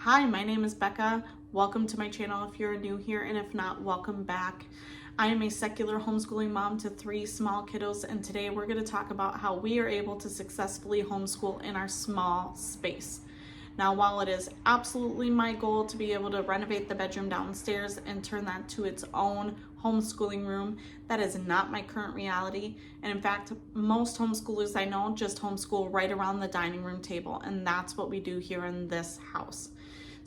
Hi, my name is Becca. Welcome to my channel if you're new here, and if not, welcome back. I am a secular homeschooling mom to 3 small kiddos, and today we're going to talk about how we are able to successfully homeschool in our small space. Now, while it is absolutely my goal to be able to renovate the bedroom downstairs and turn that to its own homeschooling room, that is not my current reality. And in fact, most homeschoolers I know just homeschool right around the dining room table, and that's what we do here in this house.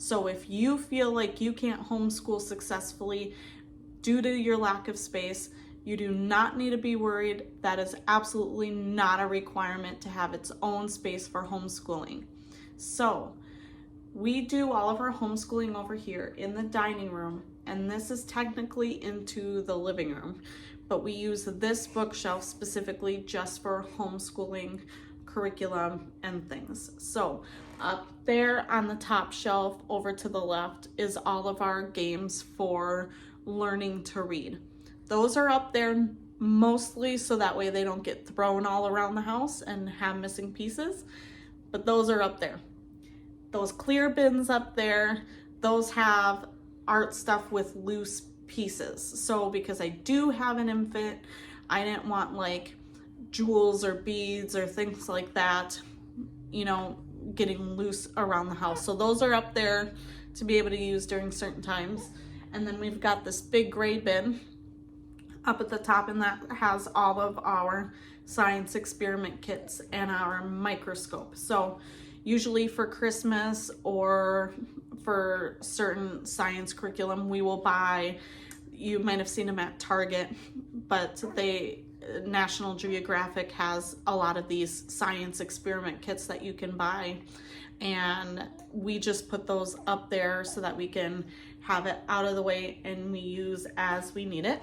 So if you feel like you can't homeschool successfully due to your lack of space, you do not need to be worried. That is absolutely not a requirement to have its own space for homeschooling. So we do all of our homeschooling over here in the dining room, and this is technically into the living room, but we use this bookshelf specifically just for homeschooling curriculum and things. So up there on the top shelf over to the left is all of our games for learning to read. Those are up there mostly so that way they don't get thrown all around the house and have missing pieces, but those are up there. Those clear bins up there, those have art stuff with loose pieces. So because I do have an infant, I didn't want like jewels or beads or things like that, getting loose around the house. So those are up there to be able to use during certain times. And then we've got this big gray bin up at the top, and that has all of our science experiment kits and our microscope. So usually for Christmas or for certain science curriculum, we will buy, you might have seen them at Target, but National Geographic has a lot of these science experiment kits that you can buy, and we just put those up there so that we can have it out of the way and we use as we need it.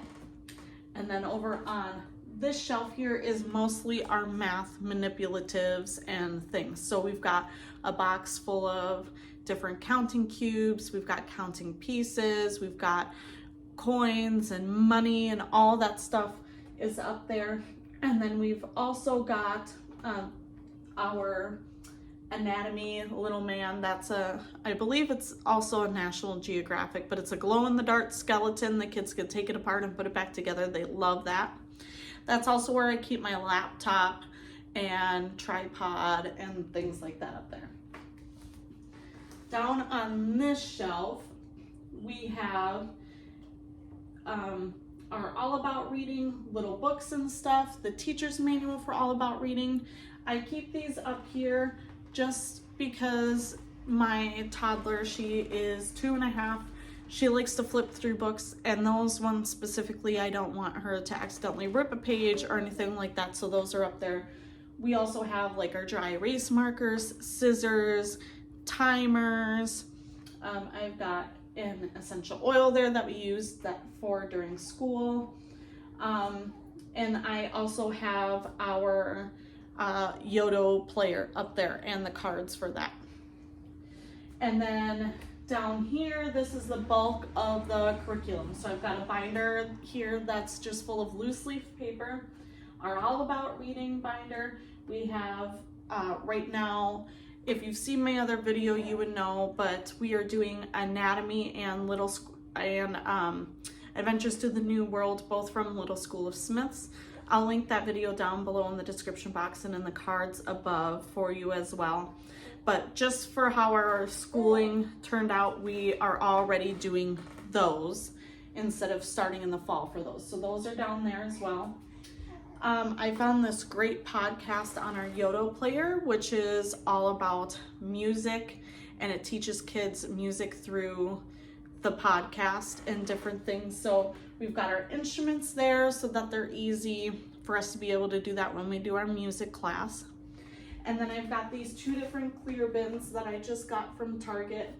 And then over on this shelf here is mostly our math manipulatives and things. So we've got a box full of different counting cubes, we've got counting pieces, we've got coins and money, and all that stuff is up there. And then we've also got our anatomy little man. That's I believe it's also a National Geographic, but it's a glow-in-the-dark skeleton. The kids could take it apart and put it back together. They love that. That's also where I keep my laptop and tripod and things like that up there. Down on this shelf, we have our All About Reading little books and stuff, the teacher's manual for All About Reading. I keep these up here just because my toddler, she is 2.5. She likes to flip through books, and those ones specifically, I don't want her to accidentally rip a page or anything like that, so those are up there. We also have like our dry erase markers, scissors, timers. I've got an essential oil there that we use that for during school. And I also have our Yodo player up there and the cards for that. And then down here, this is the bulk of the curriculum. So I've got a binder here that's just full of loose leaf paper. Our All About Reading binder. We have right now, if you've seen my other video, you would know, but we are doing anatomy and Adventures to the New World, both from Little School of Smiths. I'll link that video down below in the description box and in the cards above for you as well. But just for how our schooling turned out, we are already doing those instead of starting in the fall for those. So those are down there as well. I found this great podcast on our Yodo player, which is all about music, and it teaches kids music through the podcast and different things. So we've got our instruments there so that they're easy for us to be able to do that when we do our music class. And then I've got these 2 different clear bins that I just got from Target.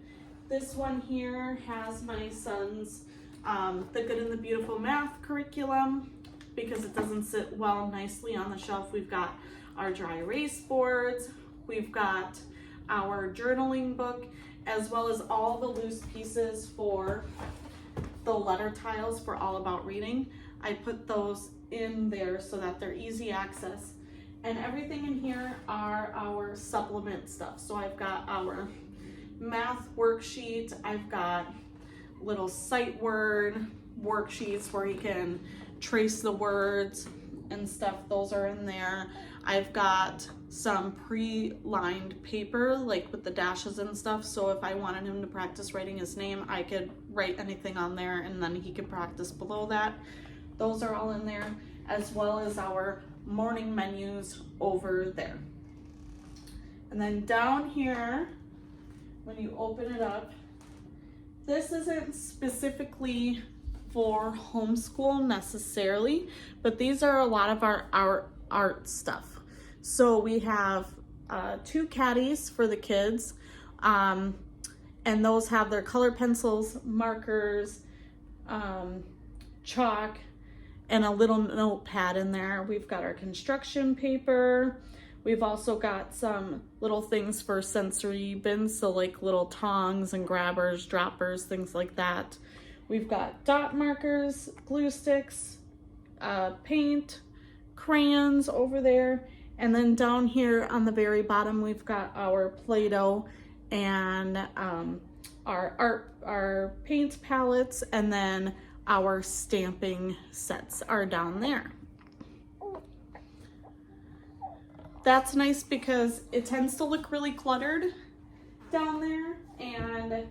This one here has my son's The Good and the Beautiful math curriculum, because it doesn't sit well nicely on the shelf. We've got our dry erase boards, we've got our journaling book, as well as all the loose pieces for the letter tiles for All About Reading. I put those in there so that they're easy access. And everything in here are our supplement stuff. So I've got our math worksheet. I've got little sight word worksheets where he can trace the words and stuff. Those are in there. I've got some pre-lined paper, like with the dashes and stuff, so if I wanted him to practice writing his name, I could write anything on there and then he could practice below that. Those are all in there, as well as our morning menus over there. And then down here, when you open it up, this isn't specifically for homeschool necessarily, but these are a lot of our art stuff. So we have 2 caddies for the kids, and those have their color pencils, markers, chalk, and a little notepad in there. We've got our construction paper. We've also got some little things for sensory bins, so like little tongs and grabbers, droppers, things like that. We've got dot markers, glue sticks, paint, crayons over there. And then down here on the very bottom, we've got our Play-Doh and our paint palettes, and then our stamping sets are down there. That's nice because it tends to look really cluttered down there, and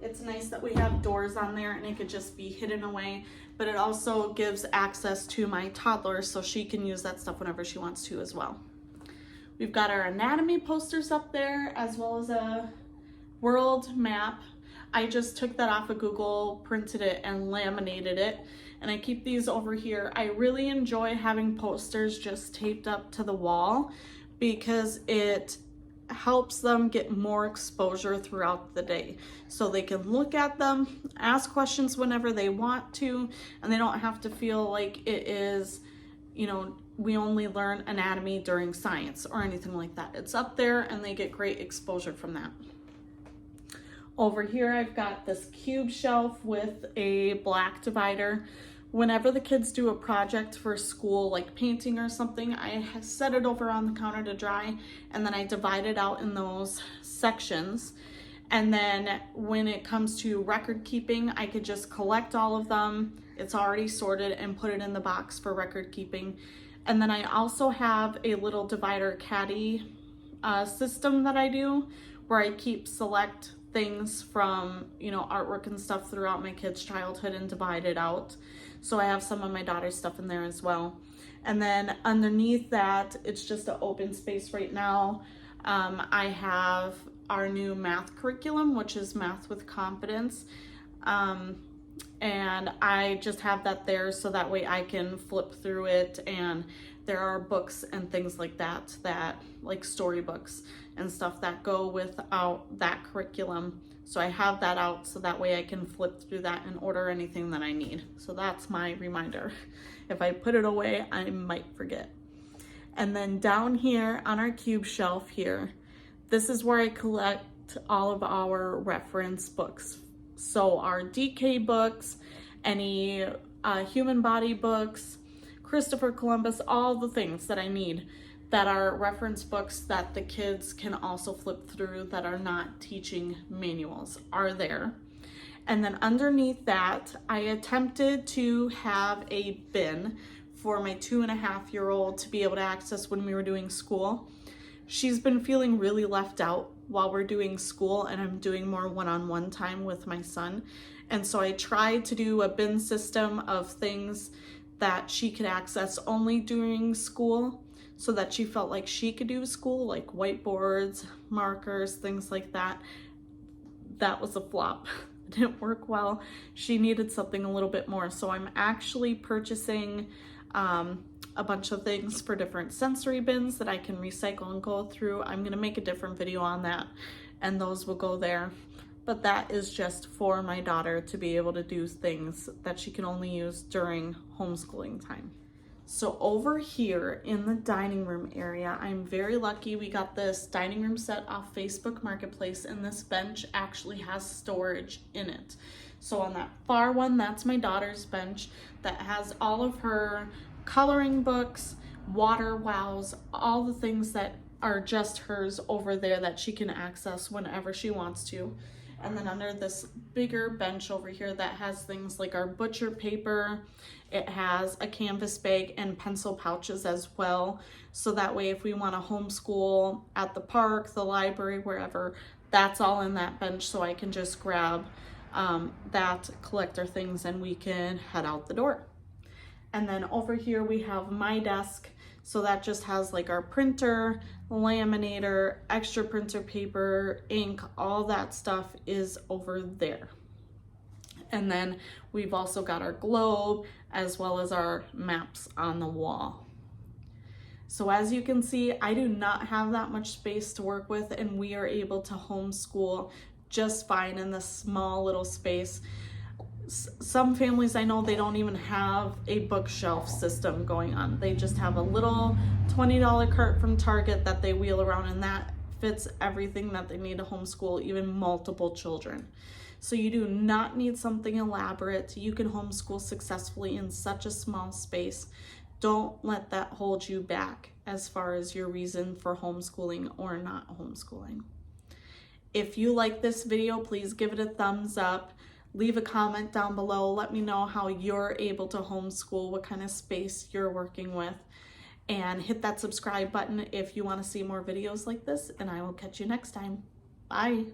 it's nice that we have doors on there and it could just be hidden away, but it also gives access to my toddler so she can use that stuff whenever she wants to as well. We've got our anatomy posters up there, as well as a world map. I just took that off of Google, printed it, and laminated it, and I keep these over here. I really enjoy having posters just taped up to the wall because it helps them get more exposure throughout the day, so they can look at them, ask questions whenever they want to, and they don't have to feel like it is, you know, we only learn anatomy during science or anything like that. It's up there and they get great exposure from that. Over here I've got this cube shelf with a black divider. Whenever the kids do a project for school, like painting or something, I set it over on the counter to dry, and then I divide it out in those sections. And then when it comes to record keeping, I could just collect all of them. It's already sorted, and put it in the box for record keeping. And then I also have a little divider caddy system that I do, where I keep select things from, you know, artwork and stuff throughout my kids' childhood and divide it out. So I have some of my daughter's stuff in there as well. And then underneath that, it's just an open space right now. I have our new math curriculum, which is Math with Confidence. And I just have that there so that way I can flip through it, and there are books and things like that, like storybooks and stuff that go without that curriculum. So I have that out so that way I can flip through that and order anything that I need. So that's my reminder. If I put it away, I might forget. And then down here on our cube shelf here, this is where I collect all of our reference books. So our DK books, any human body books, Christopher Columbus, all the things that I need that are reference books that the kids can also flip through that are not teaching manuals are there. And then underneath that, I attempted to have a bin for my 2.5-year-old to be able to access when we were doing school. She's been feeling really left out while we're doing school, and I'm doing more one-on-one time with my son. And so I tried to do a bin system of things that she could access only during school, so that she felt like she could do school, like whiteboards, markers, things like that. That was a flop. It didn't work well. She needed something a little bit more. So I'm actually purchasing a bunch of things for different sensory bins that I can recycle and go through. I'm gonna make a different video on that, and those will go there. But that is just for my daughter to be able to do things that she can only use during homeschooling time. So over here in the dining room area, I'm very lucky. We got this dining room set off Facebook Marketplace, and this bench actually has storage in it. So on that far one, that's my daughter's bench that has all of her coloring books, water wows, all the things that are just hers over there that she can access whenever she wants to. And then under this bigger bench over here that has things like our butcher paper, it has a canvas bag and pencil pouches as well. So that way if we want to homeschool at the park, the library, wherever, that's all in that bench. So I can just grab that, collect our things, and we can head out the door. And then over here we have my desk. So that just has like our printer, laminator, extra printer paper, ink, all that stuff is over there. And then we've also got our globe as well as our maps on the wall. So as you can see, I do not have that much space to work with, and we are able to homeschool just fine in this small little space. Some families I know, they don't even have a bookshelf system going on. They just have a little $20 cart from Target that they wheel around, and that fits everything that they need to homeschool, even multiple children. So you do not need something elaborate. You can homeschool successfully in such a small space. Don't let that hold you back as far as your reason for homeschooling or not homeschooling. If you like this video, please give it a thumbs up. Leave a comment down below. Let me know how you're able to homeschool, what kind of space you're working with, and hit that subscribe button if you want to see more videos like this, and I will catch you next time. Bye.